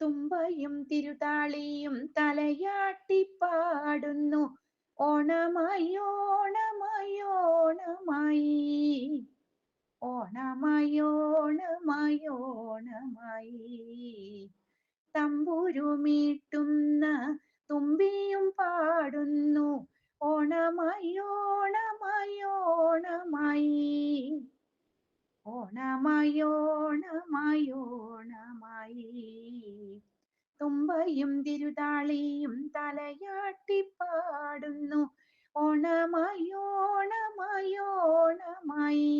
തുമ്പയും തിരുതാളിയും തലയാട്ടിപ്പാടുന്നു. ഓണമായി ഓണമായി ഓണമായി, ഓണമായി ഓണമായി ഓണമായി. തമ്പുരുമീട്ടുന്ന തുമ്പിയും പാടുന്നു. ഓണമായി ഓണമായി ഓണമായി, ഓണമായി ഓണമായി ഓണമായി. തുമ്പയും തിരുതാളിയും തലയാട്ടിപ്പാടുന്നു. ഓണമായി ഓണമായി ഓണമായി,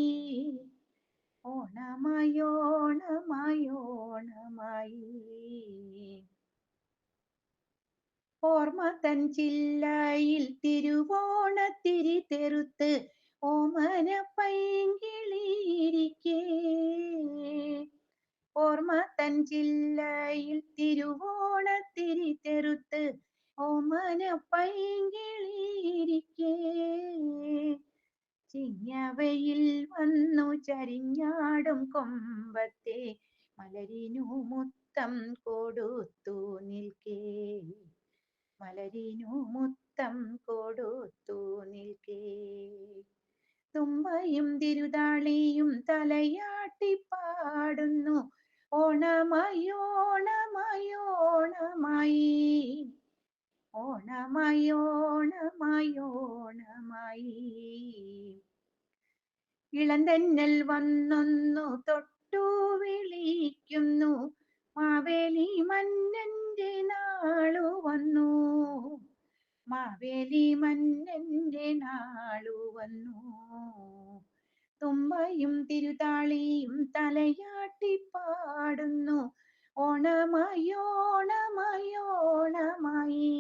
ഓണമായി ഓണമായി ഓണമായി. ഓർമ്മ തൻ ചില്ലയിൽ തിരുവോണത്തിരി തെറുത്ത് ഓമന പൈങ്കിളിയിരിക്കേ. ഓർമ്മ തൻ ചില്ലയിൽ തിരുവോണത്തിരി തെറുത്ത് ഓമന പൈങ്കിളിയിരിക്കേ. ചിങ്ങവയിൽ വന്നു ചരിഞ്ഞാടും കൊമ്പത്തെ മലരിനു മുത്തം കൊടുത്തു നിൽക്കേ, മലരിനു മുത്തം കൊടുത്തു നിൽക്കേ. തുമ്പയും തിരുതാളിയും തലയാട്ടിപ്പാടുന്നു. ഓണമായി ഓണമായി ഓണമായി, ഓണമായി ഓണമായി ഓണമായി. ഇളന്തന്നൽ വന്നൊന്നു തൊട്ടു വിളിക്കുന്നു. മാവേലി മന്നന്റെ നാളു വന്നു, മാവേലി മന്നന്റെ നാളു വന്നു. തുമ്പയും തിരുതാളിയും തലയാട്ടിപ്പാടുന്നു. ഓണമായി ഓണമായി ഓണമായി,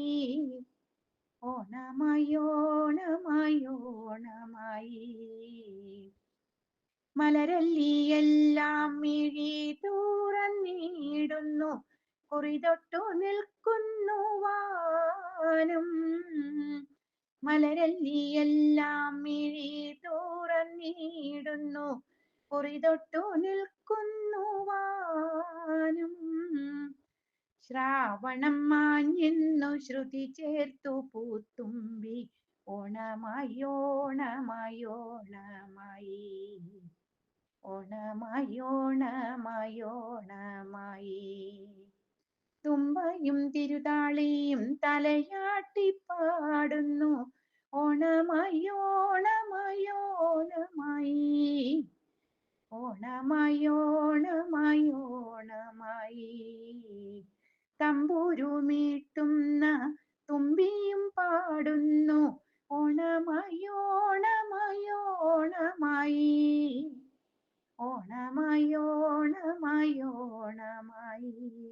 ഓണമായി ഓണമായി ഓണമായി. മലരല്ലിയെല്ലാം മിഴി തുറന്നിടുന്നു. കുറിതൊട്ടു നിൽക്കുന്നു വാനം. മലരല്ലിയെല്ലാം മിഴി തുറന്നിടുന്നു. കുറിതൊട്ടു നിൽക്കുന്നു വാനം. ശ്രാവണം മാഞ്ഞെന്നു ശ്രുതി ചേർത്തു പൂത്തുമ്പി. ഓണമായി ഓണമായി ഓണമായി, ഓണമായി ഓണമായി ഓണമായി. തുമ്പയും തിരുതാളിയും തലയാട്ടിപ്പാടുന്നു. ഓണമായി ഓണമായി ഓണമായി, ഓണമായി ഓണമായി ഓണമായി. തമ്പുരുമീട്ടുന്ന തുമ്പിയും പാടുന്നു. ഓണമായി ഓണമായി ഓണമായി, ഓണമായി ഓണമായി ഓണമായി.